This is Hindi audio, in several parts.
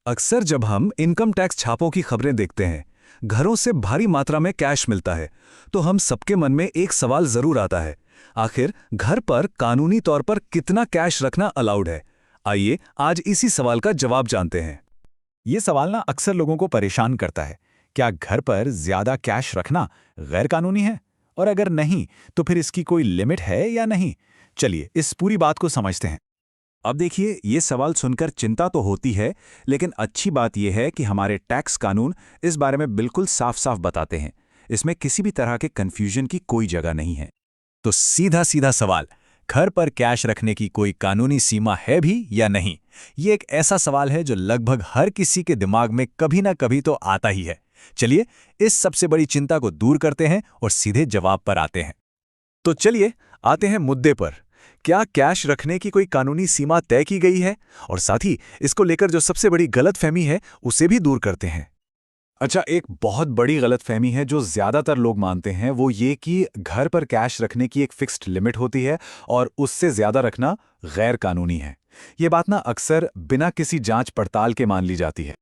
अक्सर जब हम इनकम टैक्स छापों की खबरें देखते हैं, घरों से भारी मात्रा में कैश मिलता है, तो हम सबके मन में एक सवाल जरूर आता है। आखिर घर पर कानूनी तौर पर कितना कैश रखना अलाउड है? आइए आज इसी सवाल का जवाब जानते हैं। ये सवाल ना अक्सर लोगों को परेशान करता है। क्या घर पर ज्यादा कैश रखना गैर कानूनी है? और अगर नहीं, तो फिर इसकी कोई लिमिट है या नहीं? चलिए इस पूरी बात को समझते हैं। अब देखिए, ये सवाल सुनकर चिंता तो होती है, लेकिन अच्छी बात यह है कि हमारे टैक्स कानून इस बारे में बिल्कुल साफ साफ बताते हैं। इसमें किसी भी तरह के कंफ्यूजन की कोई जगह नहीं है। तो सीधा सीधा सवाल, घर पर कैश रखने की कोई कानूनी सीमा है भी या नहीं? ये एक ऐसा सवाल है जो लगभग हर किसी के दिमाग में कभी ना कभी तो आता ही है। चलिए इस सबसे बड़ी चिंता को दूर करते हैं और सीधे जवाब पर आते हैं। तो चलिए आते हैं मुद्दे पर। क्या कैश रखने की कोई कानूनी सीमा तय की गई है? और साथ ही इसको लेकर जो सबसे बड़ी गलतफहमी है उसे भी दूर करते हैं। अच्छा, एक बहुत बड़ी गलतफहमी है जो ज्यादातर लोग मानते हैं, वो ये कि घर पर कैश रखने की एक फिक्स्ड लिमिट होती है और उससे ज्यादा रखना गैर कानूनी है। ये बात ना अक्सर बिना किसी जांच पड़ताल के मान ली जाती है।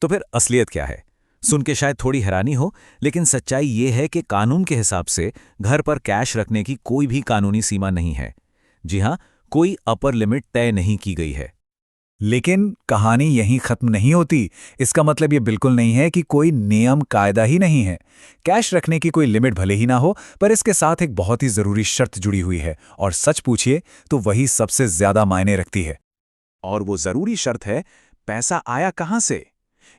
तो फिर असलियत क्या है? सुन के शायद थोड़ी हैरानी हो, लेकिन सच्चाई ये है कि कानून के हिसाब से घर पर कैश रखने की कोई भी कानूनी सीमा नहीं है। जी हां, कोई अपर लिमिट तय नहीं की गई है। लेकिन कहानी यहीं खत्म नहीं होती। इसका मतलब ये बिल्कुल नहीं है कि कोई नियम कायदा ही नहीं है। कैश रखने की कोई लिमिट भले ही ना हो, पर इसके साथ एक बहुत ही जरूरी शर्त जुड़ी हुई है, और सच पूछिए तो वही सबसे ज्यादा मायने रखती है। और वो जरूरी शर्त है, पैसा आया कहां से।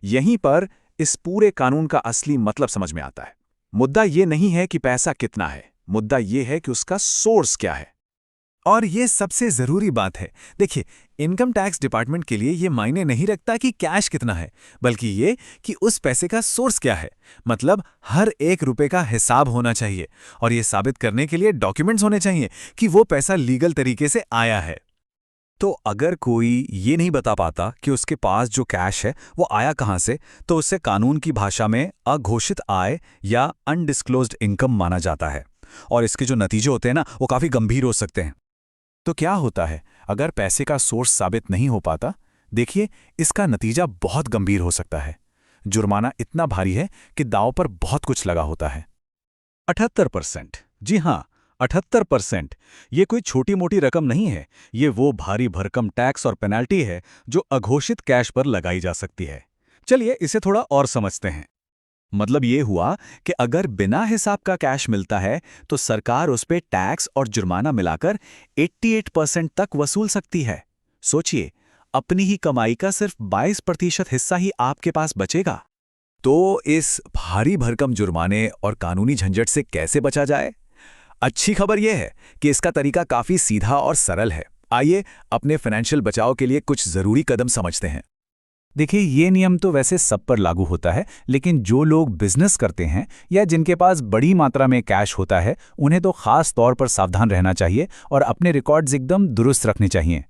यहीं पर इस पूरे कानून का असली मतलब समझ में आता है। मुद्दा ये नहीं है कि पैसा कितना है, मुद्दा ये है कि उसका सोर्स क्या है। और ये सबसे जरूरी बात है। देखिए, इनकम टैक्स डिपार्टमेंट के लिए ये मायने नहीं रखता कि कैश कितना है, बल्कि ये कि उस पैसे का सोर्स क्या है। मतलब हर एक रुपए का हिसाब होना चाहिए, और ये साबित करने के लिए डॉक्यूमेंट्स होने चाहिए कि वो पैसा लीगल तरीके से आया है। तो अगर कोई ये नहीं बता पाता कि उसके पास जो कैश है वो आया कहां से, तो उसे कानून की भाषा में अघोषित आय या अनडिस्क्लोज्ड इनकम माना जाता है। और इसके जो नतीजे होते हैं ना, वो काफी गंभीर हो सकते हैं। तो क्या होता है अगर पैसे का सोर्स साबित नहीं हो पाता? देखिए, इसका नतीजा बहुत गंभीर हो सकता है। जुर्माना इतना भारी है कि दांव पर बहुत कुछ लगा होता है। 78%। जी हां, 78%। ये कोई छोटी मोटी रकम नहीं है। ये वो भारी भरकम टैक्स और पेनल्टी है जो अघोषित कैश पर लगाई जा सकती है। चलिए इसे थोड़ा और समझते हैं। मतलब ये हुआ कि अगर बिना हिसाब का कैश मिलता है, तो सरकार उस पे टैक्स और जुर्माना मिलाकर 88% तक वसूल सकती है। सोचिए, अपनी ही कमाई का सिर्फ 22% हिस्सा ही आपके पास बचेगा। तो इस भारी भरकम जुर्माने और कानूनी झंझट से कैसे बचा जाए? अच्छी खबर यह है कि इसका तरीका काफी सीधा और सरल है। आइए अपने फाइनेंशियल बचाव के लिए कुछ जरूरी कदम समझते हैं। देखिए, ये नियम तो वैसे सब पर लागू होता है, लेकिन जो लोग बिजनेस करते हैं या जिनके पास बड़ी मात्रा में कैश होता है, उन्हें तो खास तौर पर सावधान रहना चाहिए और अपने रिकॉर्ड्स एकदम दुरुस्त रखने चाहिए।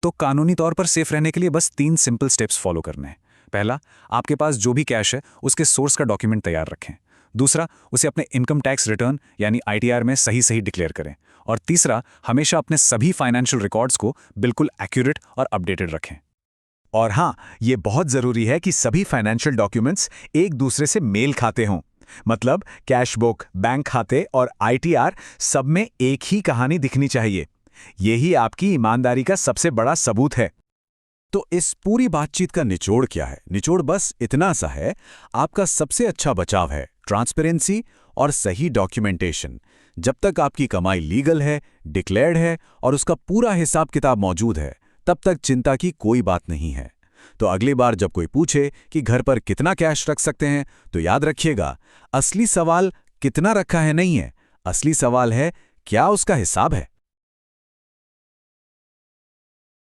तो कानूनी तौर पर सेफ रहने के लिए बस 3 सिंपल स्टेप्स फॉलो करने हैं। पहला, आपके पास जो भी कैश है उसके सोर्स का डॉक्यूमेंट तैयार रखें। दूसरा, उसे अपने इनकम टैक्स रिटर्न यानी ITR में सही सही डिक्लेयर करें। और तीसरा, हमेशा अपने सभी फाइनेंशियल रिकॉर्ड्स को बिल्कुल एक्यूरेट और अपडेटेड रखें। और हाँ, ये बहुत जरूरी है कि सभी फाइनेंशियल डॉक्यूमेंट्स एक दूसरे से मेल खाते हों। मतलब कैश बुक, बैंक खाते और ITR सब में एक ही कहानी दिखनी चाहिए। यही आपकी ईमानदारी का सबसे बड़ा सबूत है। तो इस पूरी बातचीत का निचोड़ क्या है? निचोड़ बस इतना सा है, आपका सबसे अच्छा बचाव है ट्रांसपेरेंसी और सही डॉक्यूमेंटेशन। जब तक आपकी कमाई लीगल है, डिक्लेयर्ड है और उसका पूरा हिसाब किताब मौजूद है, तब तक चिंता की कोई बात नहीं है। तो अगली बार जब कोई पूछे कि घर पर कितना कैश रख सकते हैं, तो याद रखिएगा, असली सवाल कितना रखा है नहीं है, असली सवाल है क्या उसका हिसाब है।